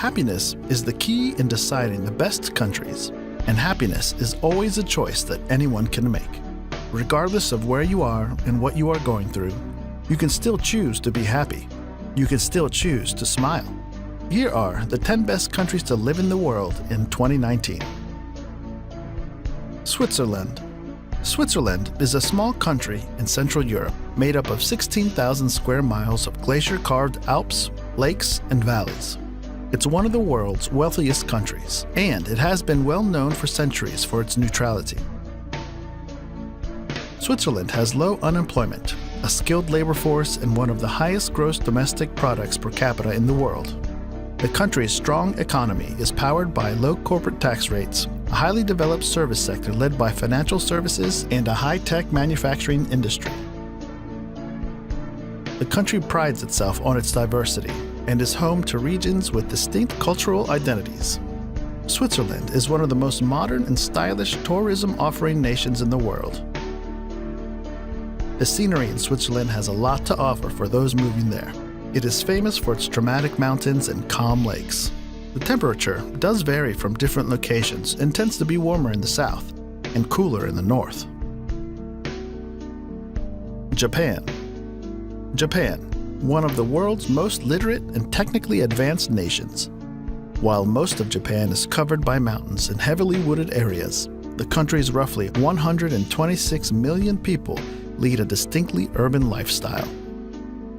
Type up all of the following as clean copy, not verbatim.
Happiness is the key in deciding the best countries, and happiness is always a choice that anyone can make. Regardless of where you are and what you are going through, you can still choose to be happy. You can still choose to smile. Here are the 10 best countries to live in the world in 2019. Switzerland. Switzerland is a small country in Central Europe made up of 16,000 square miles of glacier-carved Alps, lakes, and valleys. It's one of the world's wealthiest countries, and it has been well known for centuries for its neutrality. Switzerland has low unemployment, a skilled labor force, and one of the highest gross domestic products per capita in the world. The country's strong economy is powered by low corporate tax rates, a highly developed service sector led by financial services, and a high-tech manufacturing industry. The country prides itself on its diversity and is home to regions with distinct cultural identities. Switzerland is one of the most modern and stylish tourism-offering nations in the world. The scenery in Switzerland has a lot to offer for those moving there. It is famous for its dramatic mountains and calm lakes. The temperature does vary from different locations and tends to be warmer in the south and cooler in the north. Japan. Japan, one of the world's most literate and technically advanced nations. While most of Japan is covered by mountains and heavily wooded areas, the country's roughly 126 million people lead a distinctly urban lifestyle.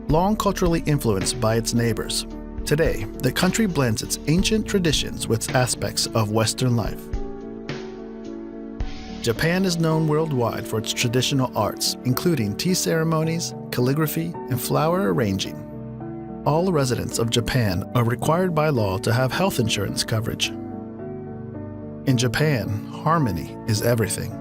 Long culturally influenced by its neighbors, today the country blends its ancient traditions with aspects of Western life. Japan is known worldwide for its traditional arts, including tea ceremonies, calligraphy, and flower arranging. All residents of Japan are required by law to have health insurance coverage. In Japan, harmony is everything.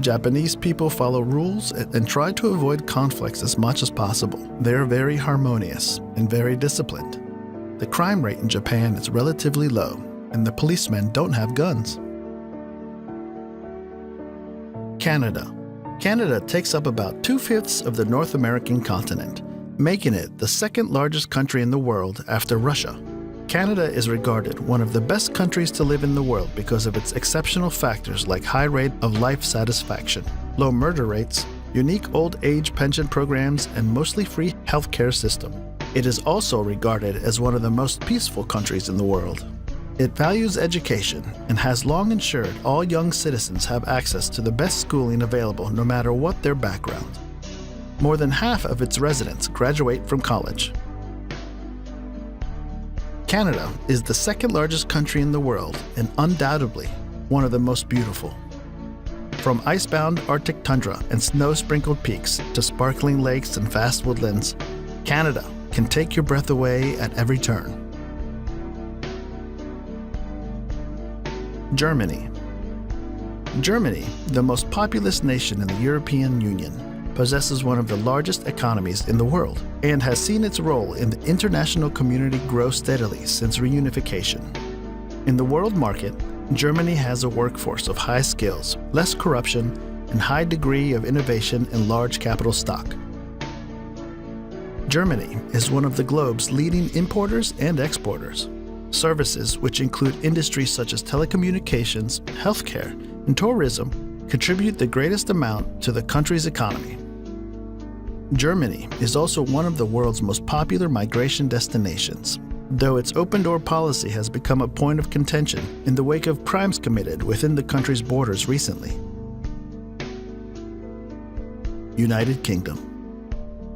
Japanese people follow rules and try to avoid conflicts as much as possible. They are very harmonious and very disciplined. The crime rate in Japan is relatively low, and the policemen don't have guns. Canada. Canada takes up about 2/5 of the North American continent, making it the second largest country in the world after Russia. Canada is regarded one of the best countries to live in the world because of its exceptional factors like high rate of life satisfaction, low murder rates, unique old age pension programs, and mostly free healthcare system. It is also regarded as one of the most peaceful countries in the world. It values education and has long ensured all young citizens have access to the best schooling available no matter what their background. More than half of its residents graduate from college. Canada is the second largest country in the world and undoubtedly one of the most beautiful. From icebound Arctic tundra and snow-sprinkled peaks to sparkling lakes and vast woodlands, Canada can take your breath away at every turn. Germany. Germany, the most populous nation in the European Union, possesses one of the largest economies in the world and has seen its role in the international community grow steadily since reunification. In the world market, Germany has a workforce of high skills, less corruption, and high degree of innovation and large capital stock. Germany is one of the globe's leading importers and exporters. Services, which include industries such as telecommunications, healthcare, and tourism, contribute the greatest amount to the country's economy. Germany is also one of the world's most popular migration destinations, though its open-door policy has become a point of contention in the wake of crimes committed within the country's borders recently. United Kingdom.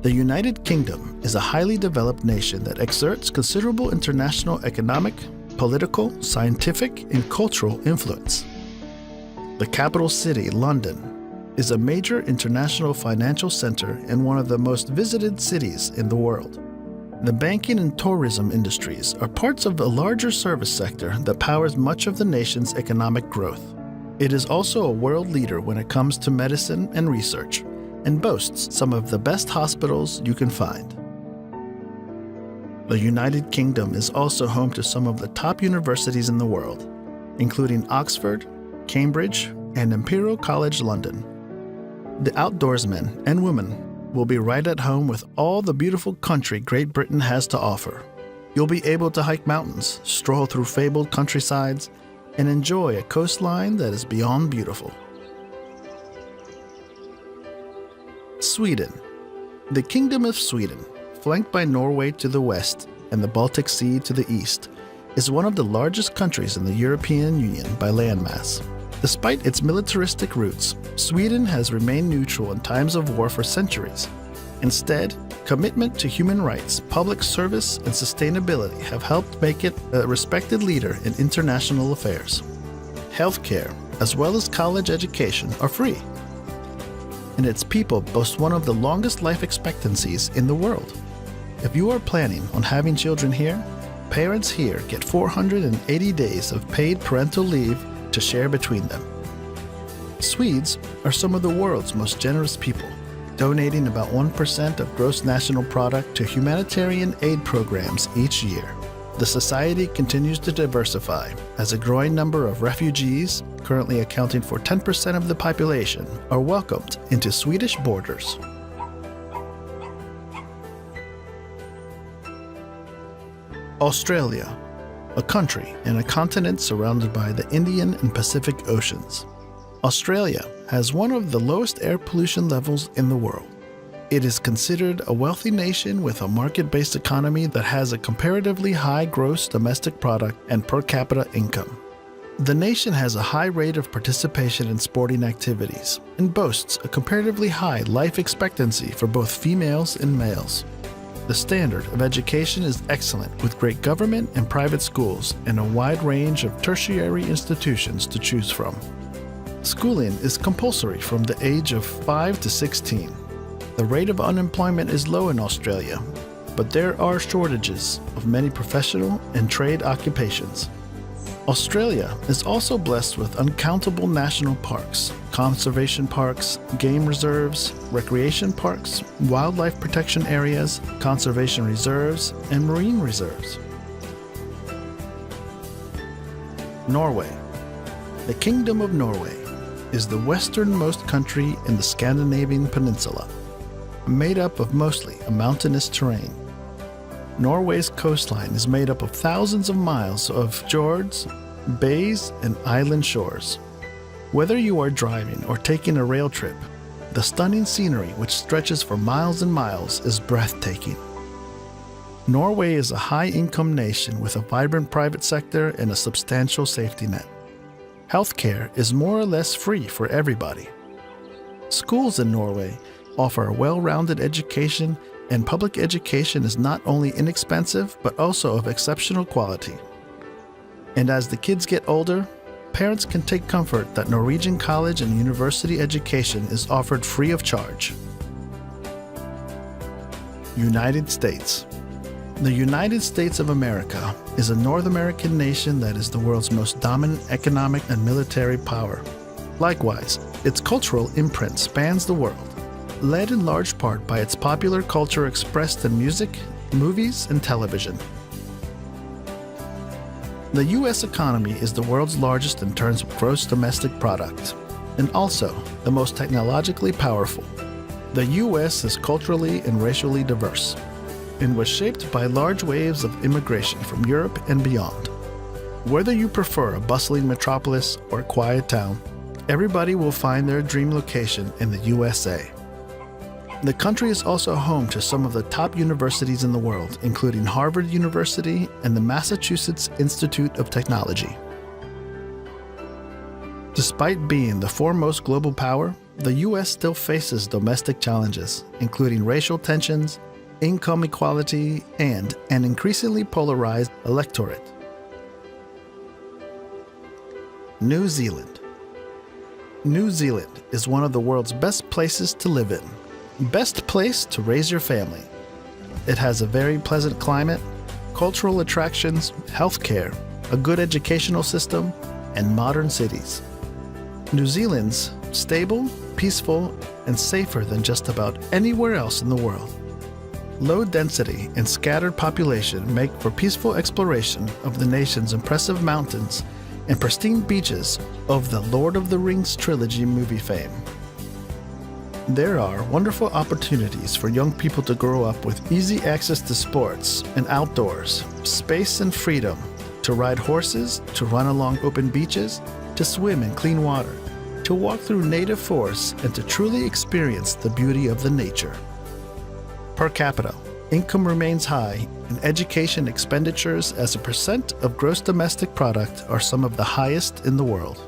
The United Kingdom is a highly developed nation that exerts considerable international economic, political, scientific, and cultural influence. The capital city, London, is a major international financial center and one of the most visited cities in the world. The banking and tourism industries are parts of a larger service sector that powers much of the nation's economic growth. It is also a world leader when it comes to medicine and research, and boasts some of the best hospitals you can find. The United Kingdom is also home to some of the top universities in the world, including Oxford, Cambridge, and Imperial College London. The outdoorsmen and women will be right at home with all the beautiful country Great Britain has to offer. You'll be able to hike mountains, stroll through fabled countrysides, and enjoy a coastline that is beyond beautiful. Sweden. The Kingdom of Sweden, flanked by Norway to the west and the Baltic Sea to the east, is one of the largest countries in the European Union by landmass. Despite its militaristic roots, Sweden has remained neutral in times of war for centuries. Instead, commitment to human rights, public service, and sustainability have helped make it a respected leader in international affairs. Healthcare, as well as college education, are free. And its people boast one of the longest life expectancies in the world. If you are planning on having children here, parents here get 480 days of paid parental leave to share between them. Swedes are some of the world's most generous people, donating about 1% of gross national product to humanitarian aid programs each year. The society continues to diversify as a growing number of refugees, currently accounting for 10% of the population, are welcomed into Swedish borders. Australia, a country and a continent surrounded by the Indian and Pacific Oceans. Australia has one of the lowest air pollution levels in the world. It is considered a wealthy nation with a market-based economy that has a comparatively high gross domestic product and per capita income. The nation has a high rate of participation in sporting activities and boasts a comparatively high life expectancy for both females and males. The standard of education is excellent, with great government and private schools and a wide range of tertiary institutions to choose from. Schooling is compulsory from the age of 5 to 16. The rate of unemployment is low in Australia, but there are shortages of many professional and trade occupations. Australia is also blessed with uncountable national parks, conservation parks, game reserves, recreation parks, wildlife protection areas, conservation reserves, and marine reserves. Norway. The Kingdom of Norway is the westernmost country in the Scandinavian peninsula, made up of mostly a mountainous terrain. Norway's coastline is made up of thousands of miles of fjords, bays, and island shores. Whether you are driving or taking a rail trip, the stunning scenery, which stretches for miles and miles, is breathtaking. Norway is a high-income nation with a vibrant private sector and a substantial safety net. Healthcare is more or less free for everybody. Schools in Norway offer a well-rounded education, and public education is not only inexpensive but also of exceptional quality. And as the kids get older, parents can take comfort that Norwegian college and university education is offered free of charge. United States. The United States of America is a North American nation that is the world's most dominant economic and military power. Likewise, its cultural imprint spans the world, led in large part by its popular culture expressed in music, movies, and television. The U.S. economy is the world's largest in terms of gross domestic product, and also the most technologically powerful. The U.S. is culturally and racially diverse, and was shaped by large waves of immigration from Europe and beyond. Whether you prefer a bustling metropolis or a quiet town, everybody will find their dream location in the USA. The country is also home to some of the top universities in the world, including Harvard University and the Massachusetts Institute of Technology. Despite being the foremost global power, the U.S. still faces domestic challenges, including racial tensions, income equality, and an increasingly polarized electorate. New Zealand. New Zealand is one of the world's best places to live in. Best place to raise your family. It has a very pleasant climate, cultural attractions, healthcare, a good educational system, and modern cities. New Zealand's stable, peaceful, and safer than just about anywhere else in the world. Low density and scattered population make for peaceful exploration of the nation's impressive mountains and pristine beaches of the Lord of the Rings trilogy movie fame. There are wonderful opportunities for young people to grow up with easy access to sports and outdoors, space and freedom, to ride horses, to run along open beaches, to swim in clean water, to walk through native forests, and to truly experience the beauty of the nature. Per capita, income remains high, and education expenditures as a percent of gross domestic product are some of the highest in the world.